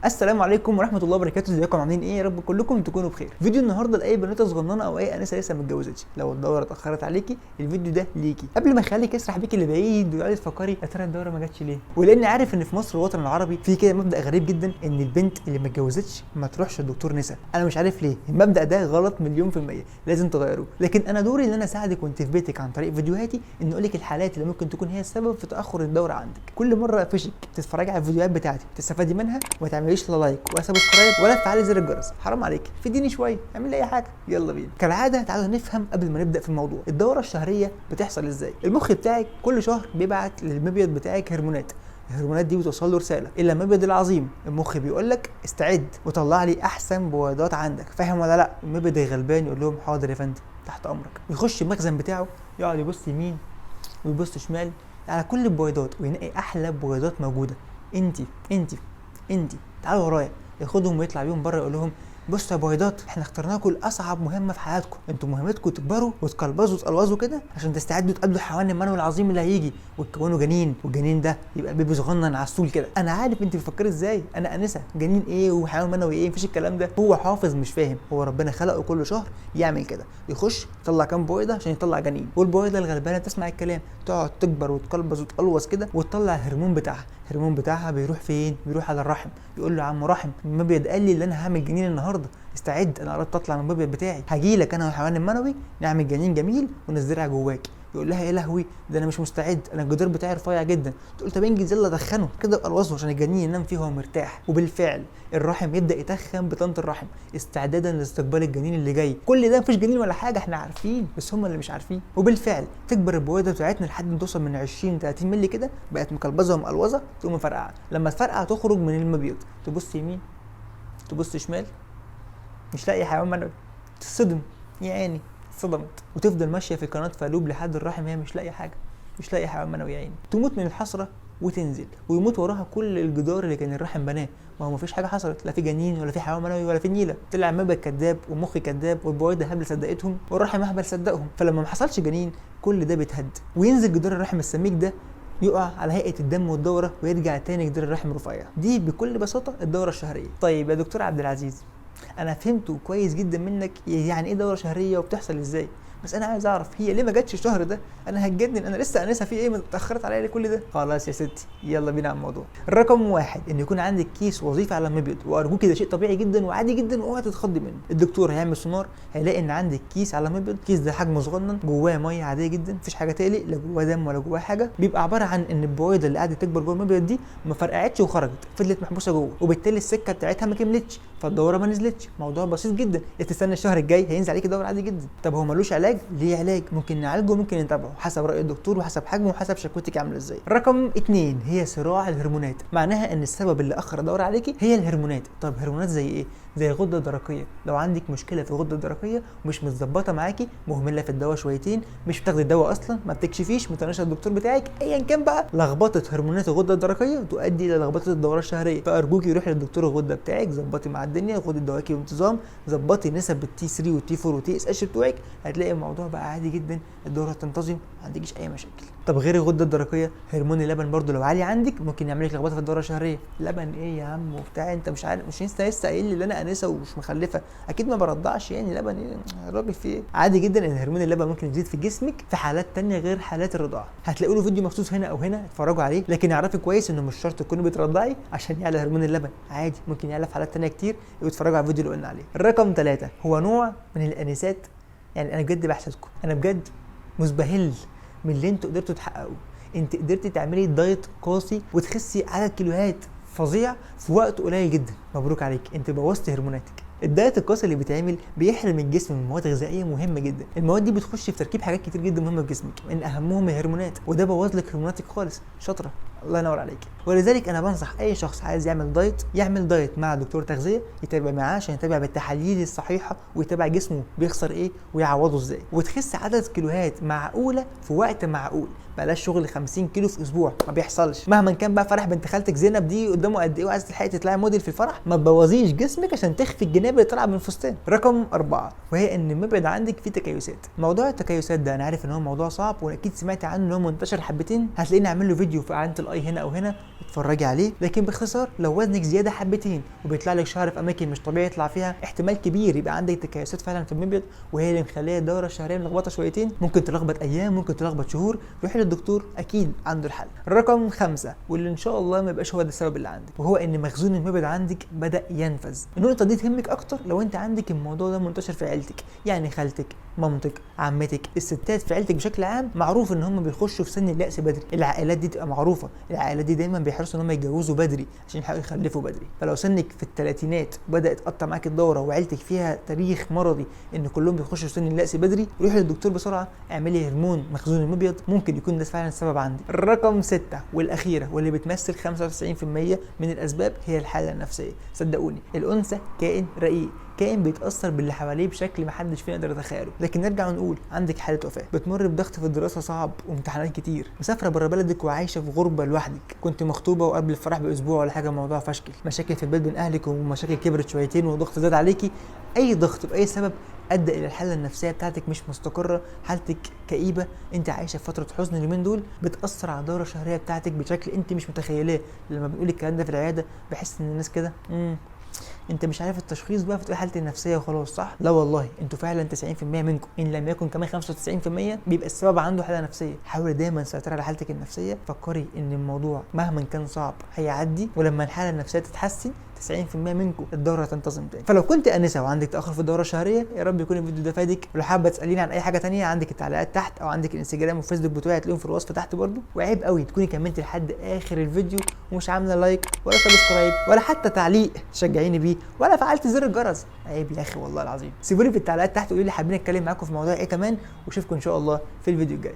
السلام عليكم ورحمه الله وبركاته. ازيكم عاملين ايه؟ يا رب كلكم تكونوا بخير. فيديو النهارده لاي بنوته صغننه او اي انسه لسه ما اتجوزتش. لو الدوره اتاخرت عليكي الفيديو ده ليكي قبل ما اخليك اسرح بيكي لبعيد وتقعدي تفكري يا ترى الدوره ما جاتش ليه. ولاني عارف ان في مصر الوطن العربي في كده مبدا غريب جدا ان البنت اللي ما اتجوزتش ما تروحش لدكتور نساء. انا مش عارف ليه المبدا ده غلط مليون في الميه، لازم تغيروه. لكن انا دوري ان انا اساعدك وانت في بيتك عن طريق فيديوهاتي ان اقول لك الحالات اللي ممكن تكون هي السبب في تاخر الدوره عندك. كل مره اقفشك تتفرجي على الفيديوهات بتاعتي تستفادي منها وما تعمليش لا لايك ولا سبسكرايب ولا تفعلي زر الجرس. حرام عليك، فيديني شويه، اعملي اي حاجه. يلا بينا. كالعاده تعالوا نفهم قبل ما نبدا في الموضوع. الدوره الشهريه بتحصل ازاي؟ المخ بتاعك كل شهر بيبعت للمبيض بتاعك هرمونات. الهرمونات دي بتوصل له رساله الى المبيض العظيم. المخ بيقول لك استعد وطلع لي احسن بويضات عندك، فاهم ولا لا؟ المبيض الغلبان يقول لهم حاضر يا فندم تحت امرك. يخش المخزن بتاعه يقعد يبص يمين ويبص شمال على كل البويضات وينقي احلى بويضات موجوده. انت تعالوا ورايا. ياخدهم ويطلع بيهم بره يقول لهم بصوا يا بويضات، احنا اخترناكم لاصعب مهمه في حياتكم. انتوا مهمتكم تكبروا وتقلبظوا وتقلوظوا كده عشان تستعدوا تقابلوا الحيوان المنوي العظيم اللي هيجي وتكونوا جنين، والجنين ده يبقى بيبي صغنن عسول كده. انا عارف انت بتفكري ازاي، انا انسه جنين ايه وحيوان منوي ايه؟ مفيش الكلام ده. هو حافظ مش فاهم، هو ربنا خلقه كل شهر يعمل كده، يخش يطلع كام بويضه عشان يطلع جنين، والبويضه الغلبانه تسمع الكلام تقعد تكبر وتقلبظ وتقلوظ كده وتطلع الهرمون بتاعها. الهرمون بتاعها بيروح فين؟ بيروح على الرحم. يقول له يا عم رحم، المبيض قال لي ان انا هعمل جنين النهارده، استعد انا قربت اطلع من المبيض بتاعي، هجيلك انا والحيوان المنوي نعمل جنين جميل ونزرع جواك. يقول لها يا لهوي ده انا مش مستعد، انا الجدار بتاعي رفيع جدا. تقول طب انجز يلا دخنه كده وقلوصه عشان الجنين ينام فيه وهو مرتاح. وبالفعل الرحم يبدا يتخن بطانه الرحم استعدادا لاستقبال الجنين اللي جاي. كل ده مفيش جنين ولا حاجه، احنا عارفين بس هم اللي مش عارفين. وبالفعل تكبر البويضه بتاعتنا لحد ما توصل من 20 30 مللي كده، بقت مكلبظه ومقلوظه، تقوم مفرقعه. لما تفرقع تخرج من المبيض تبص يمين تبص شمال مش لاقي حيوان منوي، تصدم يا عيني، اتصدمت وتفضل ماشيه في قناه فالوب لحد الرحم هي مش لاقي حاجه، مش لاقي حيوان منوي يا عيني. تموت من الحسره وتنزل ويموت وراها كل الجدار اللي كان الرحم بناه. ما هو مفيش حاجه حصلت، لا في جنين ولا في حيوان منوي ولا في نيله. طلع المبيض كذاب ومخ كذاب والبويضه هبل صدقتهم والرحم اهبل صدقهم. فلما ما حصلش جنين كل ده بيتهد وينزل جدار الرحم السميك ده يقع على هيئه الدم والدوره ويرجع تاني جدار الرحم رفيع. دي بكل بساطه الدوره الشهريه. طيب يا دكتور عبد العزيز، انا فهمته كويس جدا منك يعني ايه دوره شهريه وبتحصل ازاي، بس انا عايز اعرف هي ليه ما جاتش الشهر ده؟ انا هتجنن، انا لسه انسه في ايه متاخرت عليا كل ده؟ خلاص يا ستي يلا بينا على الموضوع. رقم واحد ان يكون عندك كيس وظيفي على المبيض، وارجوكي ده شيء طبيعي جدا وعادي جدا واوعي تتخضي منه. الدكتور هيعمل سونار هيلاقي ان عندك كيس على المبيض، الكيس ده حجمه صغنن جواه ميه عاديه جدا، مفيش حاجه تقلق، لا جواه دم ولا جواه حاجه. بيبقى عباره عن ان البويضه اللي قاعده تكبر جوه المبيض دي ما فرقعتش وخرجت، فضلت محبوسه جوه، وبالتالي السكه بتاعتها ما كملتش فالدوره ما نزلتش. موضوع بسيط جدا، تستنى الشهر الجاي هينزل عليك دوره عادي جدا. طب هو ملوش علاج؟ ليه علاج، ممكن نعالجه ممكن نتابعه حسب راي الدكتور وحسب حجمه وحسب شكوتك عامله ازاي. رقم 2 هي صراع الهرمونات، معناها ان السبب اللي اخر الدوره عليكي هي الهرمونات. طب هرمونات زي ايه؟ زي الغده الدرقيه. لو عندك مشكله في الغده الدرقيه ومش متظبطه معاكي، مهمله في الدواء شويتين، مش بتاخدي الدواء اصلا، ما بتكشفيش، ما تناقش الدكتور بتاعك، ايا كان بقى، لخبطه هرمونات الغده الدرقيه تؤدي الى لخبطه الدوره الشهريه. فارجوكي روحي للدكتور الغده بتاعك، ظبطي مع الدنيا، خدي دواكي بانتظام، ظبطي نسب التي 3 والتي 4 والتي اس اتش بتوعك، هتلاقي الموضوع بقى عادي جدا، الدوره تنتظم، ما عندكيش اي مشاكل. طب غير الغده الدرقيه، هرمون اللبن برضو لو عالي عندك ممكن يعمل لك لخبطه في الدوره الشهريه. لبن ايه يا عم وبتاع، انت مش عارف، مش لسه قايل لي ان انا انسه ومش مخلفه، اكيد ما برضعش يعني لبن ايه الراجل في ايه؟ عادي جدا ان هرمون اللبن ممكن يزيد في جسمك في حالات تانية غير حالات الرضاعه. هتلاقوا له فيديو مخصوص هنا او هنا اتفرجوا عليه، لكن اعرفي كويس انه مش شرط تكوني بترضعي عشان يعلى هرمون اللبن، عادي ممكن يعلى في حالات تانية كتير، اتفرجوا على الفيديو اللي قلنا عليه. الرقم 3 هو نوع من الانسات، يعني انا بجد بحسدكم، انا بجد مزبهل من اللي انتوا قدرتوا تحققوه. انت قدرتي تعملي دايت قاسي وتخسي عدد كيلوهات فظيع في وقت قليل جدا، مبروك عليك، انت بوظتي هرموناتك. الدايت القاسي اللي بيتعمل بيحرم الجسم من مواد غذائيه مهمه جدا، المواد دي بتخش في تركيب حاجات كتير جدا مهمه في جسمك، من اهمهم الهرمونات، وده بوظ لك هرموناتك خالص. شاطره، الله ينور عليك. ولذلك انا بنصح اي شخص عايز يعمل دايت يعمل دايت مع دكتور تغذيه، يتابع معاه عشان يتابع بالتحاليل الصحيحه ويتابع جسمه بيخسر ايه ويعوضه ازاي، وتخس عدد كيلوهات معقوله في وقت معقول. بلاش شغل 50 كيلو في اسبوع، ما بيحصلش. مهما كان بقى فرح بنت خالتك زينب دي قدامه قد ايه وعايز تلحقي تطلعي موديل في الفرح، ما تبوظيش جسمك عشان تخفي الجناب اللي طالعه من الفستان. رقم 4 وهي ان المبيض عندك فيه تكيسات. موضوع التكيسات ده انا عارف ان هو موضوع صعب واكيد سمعتي عنه ان هو منتشر حبتين، هتلاقيني اعمل له فيديو في اعلانه اي هنا او هنا اتفرجي عليه. لكن باختصار لو وزنك زياده حبتين وبيطلع لك شعر في اماكن مش طبيعي يطلع فيها، احتمال كبير يبقى عندك تكيسات فعلا في المبيض، وهي اللي مخليه الدوره الشهريه ملخبطه شويتين، ممكن تلخبط ايام، ممكن تلخبط شهور. روحي للدكتور اكيد عنده الحل. رقم 5 واللي ان شاء الله ما يبقاش هو ده السبب اللي عندك، وهو ان مخزون المبيض عندك بدا ينفذ. النقطه دي تهمك اكتر لو انت عندك الموضوع ده منتشر في عيلتك، يعني خالتك، مامتك، عمتك، الستات في عيلتك بشكل عام معروف ان هم بيخشوا في سن اليأس بدري. العائلات دي تبقى معروفه، العائلات دي دايما بيحرصوا ان هم يتجوزوا بدري عشان يحاولوا يخلفوا بدري. فلو سنك في الثلاثينات وبدات تقطع معاك الدوره وعيلتك فيها تاريخ مرضي ان كلهم بيخشوا في سن اليأس بدري، روحي للدكتور بسرعه، اعملي هرمون مخزون المبيض، ممكن يكون ده فعلا السبب عندك. الرقم 6 والاخيره واللي بتمثل 95% من الاسباب هي الحاله النفسيه. صدقوني الانثى كائن رقيق، كائن بيتاثر باللي حواليه بشكل محدش فينا يقدر يتخيله. لكن نرجع ونقول عندك حاله وفاه، بتمر بضغط في الدراسه صعب وامتحانات كتير، مسافره بره بلدك وعايشه في غربه لوحدك، كنت مخطوبه وقبل الفرح باسبوع ولا حاجه الموضوع فشكل، مشاكل في البيت بين اهلك ومشاكل كبرت شويتين وضغط زاد عليكي، اي ضغط باي سبب ادى الى الحاله النفسيه بتاعتك مش مستقره، حالتك كئيبه، انت عايشه في فتره حزن اليومين دول، بتاثر على الدوره الشهريه بتاعتك بشكل انت مش متخيلاه. لما بنقول الكلام ده في العياده بحس ان الناس كده انت مش عارف التشخيص بقى، فتقول حالتي النفسيه وخلاص، صح؟ لا والله انتوا فعلا 90% منكم ان لم يكن كمان 95% بيبقى السبب عنده حاله نفسيه. حاولي دايما تسيطري على حالتك النفسيه، فكري ان الموضوع مهما كان صعب هيعدي، ولما الحاله النفسيه تتحسن 90% منكم الدوره تنتظم تاني. فلو كنت انسه وعندك تاخر في الدوره الشهريه، يا رب يكون الفيديو ده فادك. ولو حابه تساليني عن اي حاجه تانية، عندك التعليقات تحت او عندك الانستجرام والفيسبوك بتوعي هتلاقيهم في الوصف تحت برده. وعيب قوي تكوني كملتي لحد اخر الفيديو ومش عامله لايك ولا سبسكرايب ولا حتى تعليق تشجعيني بيه ولا فعلت زر الجرس. عيب يا اخي والله العظيم. سيبوني في التعليقات تحت وقولوا لي حابين اتكلم معاكم في موضوع ايه كمان، واشوفكم ان شاء الله في الفيديو الجاي.